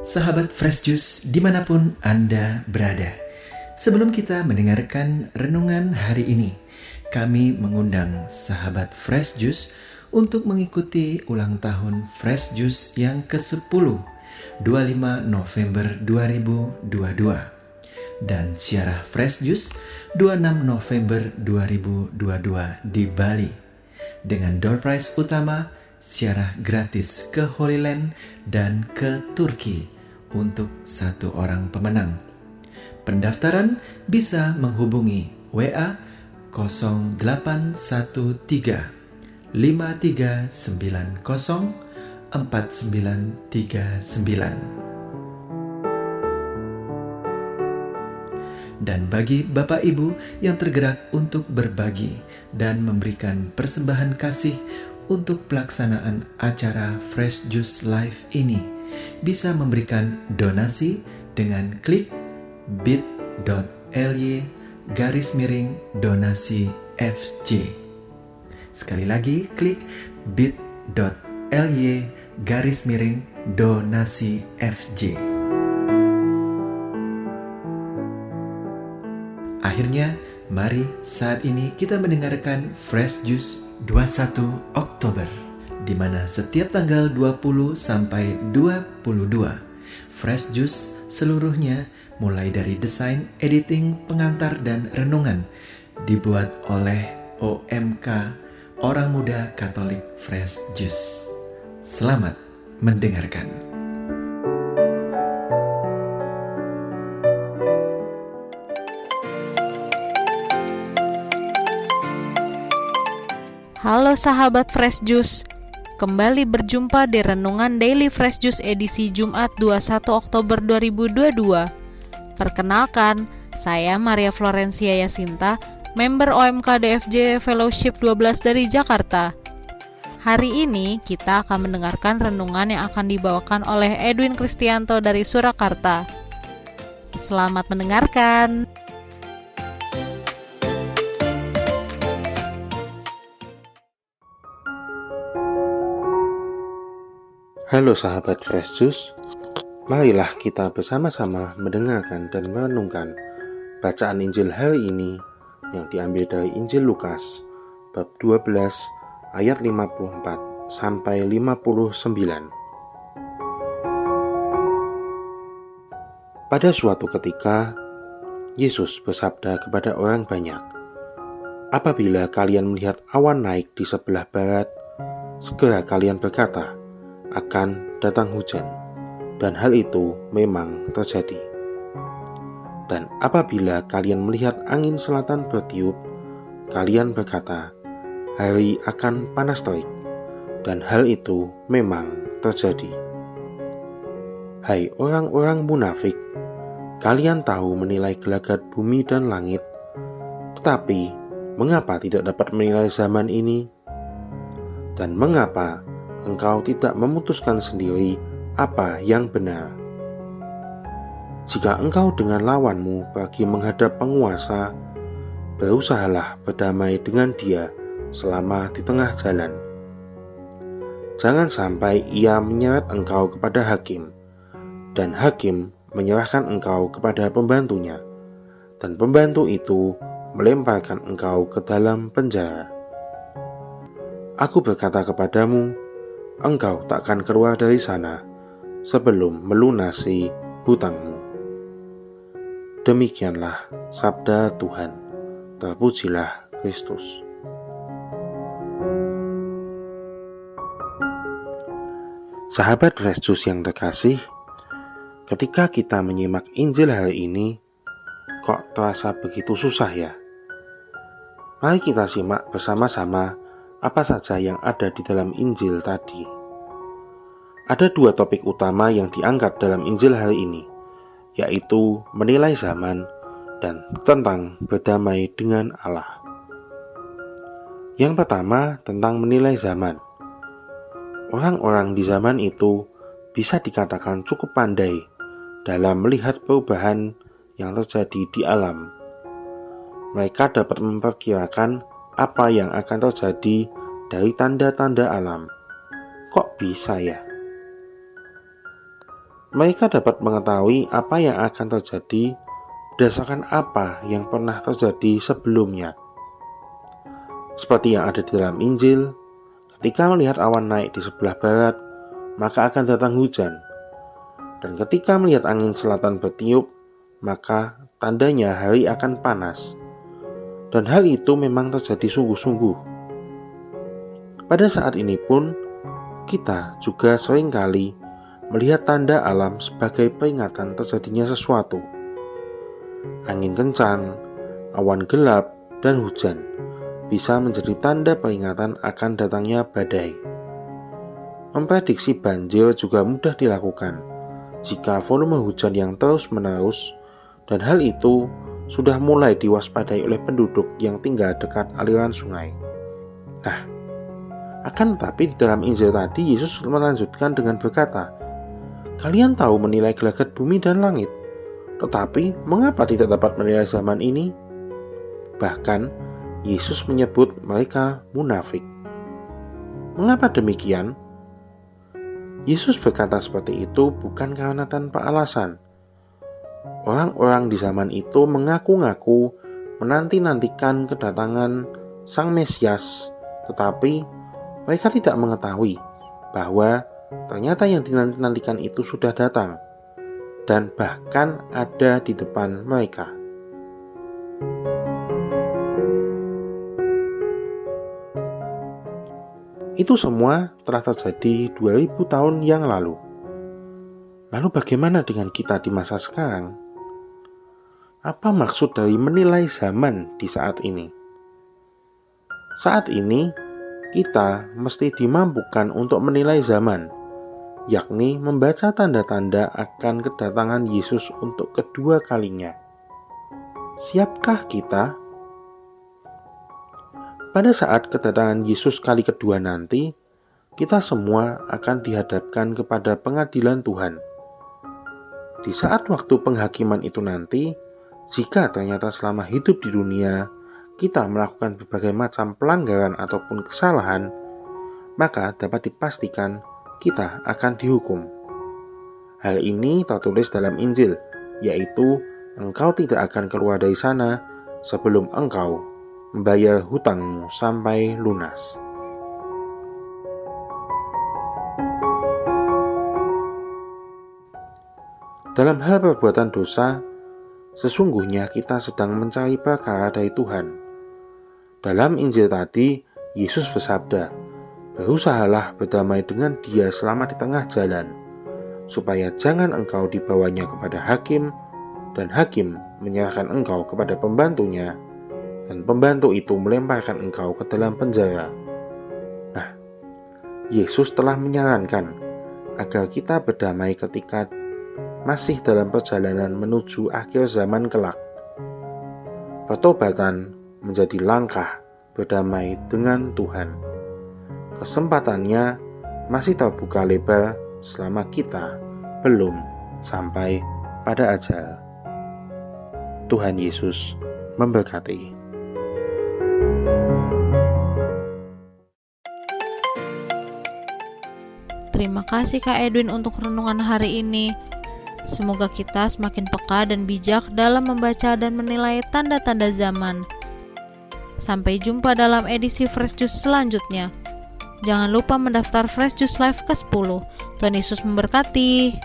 Sahabat Fresh Juice dimanapun Anda berada. Sebelum kita mendengarkan renungan hari ini, kami mengundang sahabat Fresh Juice untuk mengikuti ulang tahun Fresh Juice yang ke-10, 25 November 2022. Dan siarah Fresh Juice 26 November 2022 di Bali. Dengan door prize utama siarah gratis ke Holy Land dan ke Turki untuk satu orang pemenang. Pendaftaran bisa menghubungi WA 0813 5390 4939. Dan bagi Bapak Ibu yang tergerak untuk berbagi dan memberikan persembahan kasih untuk pelaksanaan acara Fresh Juice Live ini, bisa memberikan donasi dengan klik bit.ly/donasi FJ. Sekali lagi, klik bit.ly/donasi FJ. Akhirnya, mari saat ini kita mendengarkan Fresh Juice 21 Oktober, di mana setiap tanggal 20 sampai 22, Fresh Juice seluruhnya mulai dari desain, editing, pengantar, dan renungan dibuat oleh OMK Orang Muda Katolik Fresh Juice. Selamat mendengarkan. Halo sahabat Fresh Juice, kembali berjumpa di Renungan Daily Fresh Juice edisi Jumat 21 Oktober 2022. Perkenalkan, saya Maria Florencia Yasinta, member OMK DFJ Fellowship 12 dari Jakarta. Hari ini kita akan mendengarkan renungan yang akan dibawakan oleh Edwin Kristianto dari Surakarta. Selamat mendengarkan. Halo sahabat Fresh Juice, marilah kita bersama-sama mendengarkan dan merenungkan bacaan Injil hari ini yang diambil dari Injil Lukas bab 12 ayat 54 sampai 59. Pada suatu ketika, Yesus bersabda kepada orang banyak, "Apabila kalian melihat awan naik di sebelah barat, segera kalian berkata, akan datang hujan, dan hal itu memang terjadi. Dan apabila kalian melihat angin selatan bertiup, kalian berkata, hari akan panas terik, dan hal itu memang terjadi. Hai orang-orang munafik, kalian tahu menilai gelagat bumi dan langit, tetapi mengapa tidak dapat menilai zaman ini? Dan mengapa engkau tidak memutuskan sendiri apa yang benar? Jika engkau dengan lawanmu pergi menghadap penguasa, berusahalah berdamai dengan dia selama di tengah jalan. Jangan sampai ia menyeret engkau kepada hakim, dan hakim menyerahkan engkau kepada pembantunya, dan pembantu itu melemparkan engkau ke dalam penjara. Aku berkata kepadamu, engkau takkan keluar dari sana sebelum melunasi hutangmu." Demikianlah sabda Tuhan. Terpujilah Kristus. Sahabat Fresh Juice yang terkasih, ketika kita menyimak Injil hari ini, kok terasa begitu susah ya? Mari kita simak bersama-sama apa saja yang ada di dalam Injil tadi. Ada dua topik utama yang diangkat dalam Injil hari ini, yaitu menilai zaman dan tentang berdamai dengan Allah. Yang pertama tentang menilai zaman. Orang-orang di zaman itu bisa dikatakan cukup pandai dalam melihat perubahan yang terjadi di alam. Mereka dapat memperkirakan apa yang akan terjadi dari tanda-tanda alam. Kok bisa ya? Mereka dapat mengetahui apa yang akan terjadi berdasarkan apa yang pernah terjadi sebelumnya. Seperti yang ada di dalam Injil, ketika melihat awan naik di sebelah barat, maka akan datang hujan. Dan ketika melihat angin selatan bertiup, maka tandanya hari akan panas. Dan hal itu memang terjadi sungguh-sungguh. Pada saat ini pun, kita juga seringkali melihat tanda alam sebagai peringatan terjadinya sesuatu. Angin kencang, awan gelap, dan hujan bisa menjadi tanda peringatan akan datangnya badai. Memprediksi banjir juga mudah dilakukan jika volume hujan yang terus-menerus, dan hal itu sudah mulai diwaspadai oleh penduduk yang tinggal dekat aliran sungai. Nah, akan tetapi di dalam Injil tadi Yesus melanjutkan dengan berkata, "Kalian tahu menilai gelagat bumi dan langit, tetapi mengapa tidak dapat menilai zaman ini?" Bahkan Yesus menyebut mereka munafik. Mengapa demikian? Yesus berkata seperti itu bukan karena tanpa alasan. Orang-orang di zaman itu mengaku-ngaku menanti-nantikan kedatangan Sang Mesias, tetapi mereka tidak mengetahui bahwa ternyata yang dinanti-nantikan itu sudah datang dan bahkan ada di depan mereka. Itu semua telah terjadi 2000 tahun yang lalu. Lalu bagaimana dengan kita di masa sekarang? Apa maksud dari menilai zaman di saat ini? Saat ini, kita mesti dimampukan untuk menilai zaman, yakni membaca tanda-tanda akan kedatangan Yesus untuk kedua kalinya. Siapkah kita? Pada saat kedatangan Yesus kali kedua nanti, kita semua akan dihadapkan kepada pengadilan Tuhan. Di saat waktu penghakiman itu nanti, jika ternyata selama hidup di dunia kita melakukan berbagai macam pelanggaran ataupun kesalahan, maka dapat dipastikan kita akan dihukum. Hal ini tertulis dalam Injil, yaitu engkau tidak akan keluar dari sana sebelum engkau membayar hutangmu sampai lunas. Dalam hal perbuatan dosa, sesungguhnya kita sedang mencari perkara dari Tuhan. Dalam Injil tadi, Yesus bersabda, "Berusahalah berdamai dengan dia selama di tengah jalan, supaya jangan engkau dibawanya kepada hakim, dan hakim menyerahkan engkau kepada pembantunya, dan pembantu itu melemparkan engkau ke dalam penjara." Nah, Yesus telah menyarankan agar kita berdamai ketika masih dalam perjalanan menuju akhir zaman kelak. Pertobatan menjadi langkah berdamai dengan Tuhan. Kesempatannya masih terbuka lebar selama kita belum sampai pada ajal. Tuhan Yesus memberkati. Terima kasih Kak Edwin untuk renungan hari ini. Semoga kita semakin peka dan bijak dalam membaca dan menilai tanda-tanda zaman. Sampai jumpa dalam edisi Fresh Juice selanjutnya. Jangan lupa mendaftar Fresh Juice Live ke-10. Tuhan Yesus memberkati.